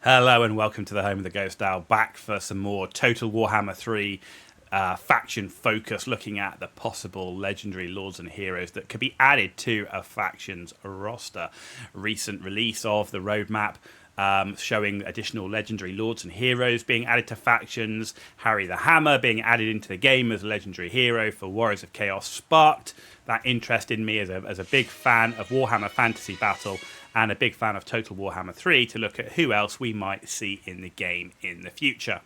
Hello and welcome to the home of the Ghost Owl, back for some more Total Warhammer 3 faction focus, looking at the possible legendary lords and heroes that could be added to a faction's roster. Recent release of the roadmap showing additional legendary lords and heroes being added to factions. Harry the Hammer being added into the game as a legendary hero for Warriors of Chaos sparked that interest in me as a big fan of Warhammer Fantasy Battle and a big fan of Total Warhammer 3 to look at who else we might see in the game in the future.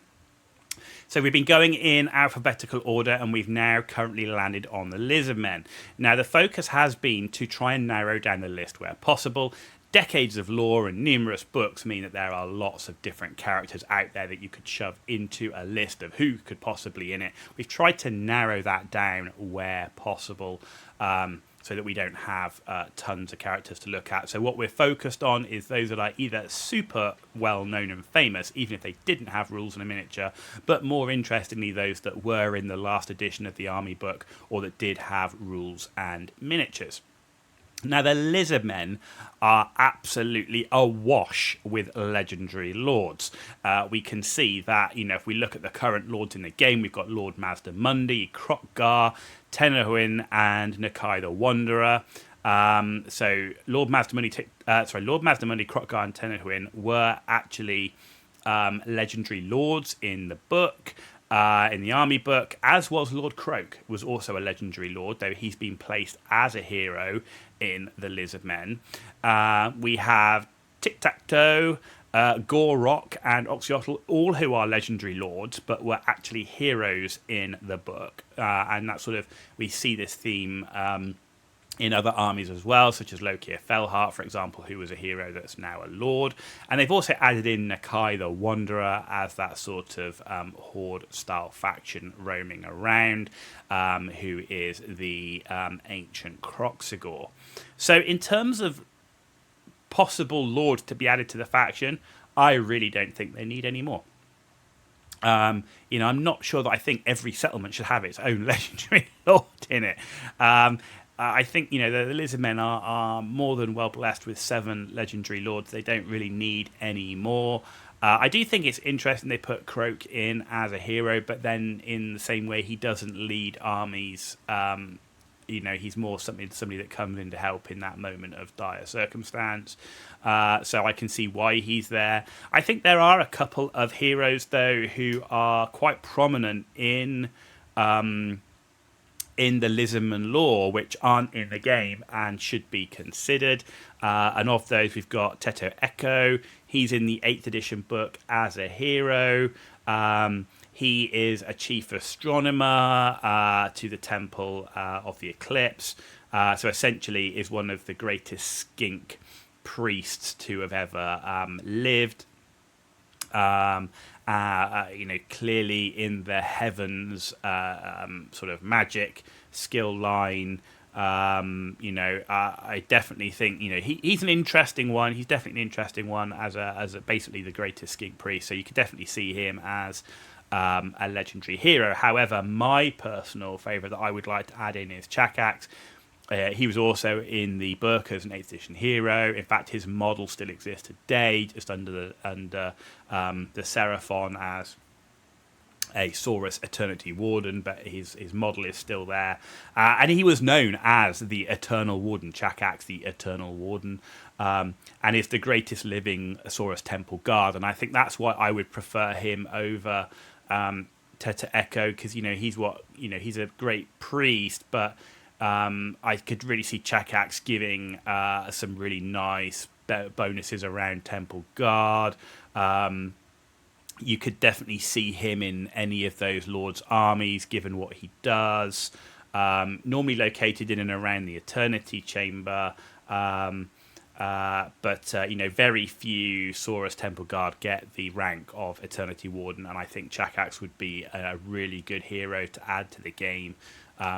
So we've been going in alphabetical order, and we've now currently landed on the Lizardmen. Now the focus has been to try and narrow down the list where possible. Decades of lore and numerous books mean that there are lots of different characters out there that you could shove into a list of who could possibly in it. We've tried to narrow that down where possible, so that we don't have tons of characters to look at. So what we're focused on is those that are either super well known and famous, even if they didn't have rules in a miniature, but more interestingly those that were in the last edition of the army book or that did have rules and miniatures. Now, the Lizardmen are absolutely awash with legendary lords. We can see that, if we look at the current lords in the game, we've got Lord Mazdamundi, Kroq-Gar, Tenehuin, and Nakai the Wanderer. So Lord Mazdamundi, Kroq-Gar, and Tenehuin were actually legendary lords in the book. In the army book, as was Lord Kroq, was also a legendary lord, though he's been placed as a hero in the Lizardmen. We have Tic-Tac-Toe, Gorok, and Oxyotl, all who are legendary lords, but were actually heroes in the book. And that sort of, we see this theme in other armies as well, such as Lokir Felhart, for example, who was a hero that's now a lord. And they've also added in Nakai the Wanderer as that sort of horde-style faction roaming around, who is the ancient Kroxigor. So in terms of possible lords to be added to the faction, I really don't think they need any more. I'm not sure that I think every settlement should have its own legendary lord in it. I think, the Lizardmen are more than well blessed with 7 legendary lords. They don't really need any more. I do think it's interesting they put Kroq in as a hero, but then in the same way, he doesn't lead armies. He's more somebody that comes in to help in that moment of dire circumstance. So I can see why he's there. I think there are a couple of heroes, though, who are quite prominent in the Lizardman lore, which aren't in the game and should be considered. And of those, we've got Teto Echo. He's in the 8th edition book as a hero. He is a chief astronomer to the Temple of the Eclipse. So essentially is one of the greatest skink priests to have ever lived. Clearly in the heavens sort of magic skill line. I definitely think he's an interesting one. He's definitely an interesting one as a basically the greatest skink priest. So you could definitely see him as a legendary hero. However, my personal favourite that I would like to add in is Chakax. He was also in the book as an 8th edition hero. In fact, his model still exists today, just under the Seraphon as a Saurus Eternity Warden, but his model is still there. And he was known as the Eternal Warden, Chakax the Eternal Warden, and is the greatest living Saurus Temple Guard. And I think that's why I would prefer him over Teta Echo, because he's a great priest, but I could really see Chakax giving some really nice bonuses around Temple Guard. You could definitely see him in any of those Lord's armies, given what he does. Normally located in and around the Eternity Chamber. But very few Saurus Temple Guard get the rank of Eternity Warden, and I think Chakax would be a really good hero to add to the game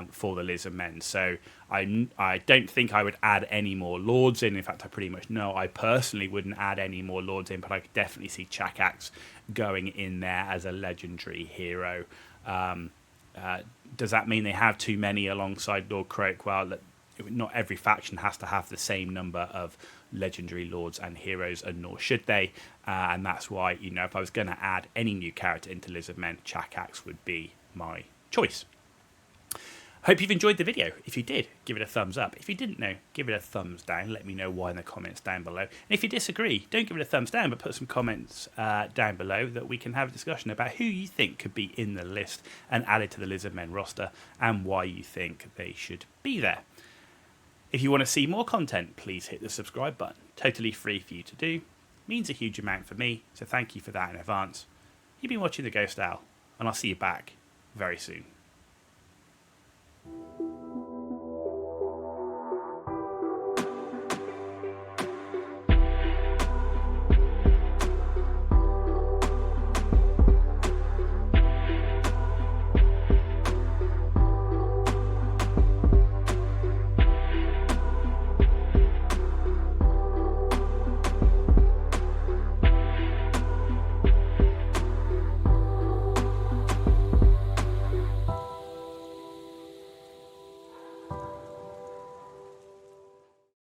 for the Lizardmen. So I don't think I would add any more Lords in. In fact, I pretty much know I personally wouldn't add any more Lords in, but I could definitely see Chakax going in there as a legendary hero. Does that mean they have too many alongside Lord Kroq? Well, not every faction has to have the same number of legendary lords and heroes, and nor should they. And that's why, if I was going to add any new character into Lizardmen, Chakax would be my choice. Hope you've enjoyed the video. If you did, give it a thumbs up. If you didn't know, give it a thumbs down. Let me know why in the comments down below. And if you disagree, don't give it a thumbs down, but put some comments down below that we can have a discussion about who you think could be in the list and added to the Lizardmen roster and why you think they should be there. If you want to see more content, please hit the subscribe button. Totally free for you to do. Means a huge amount for me, so thank you for that in advance. You've been watching The Ghost Owl, and I'll see you back very soon.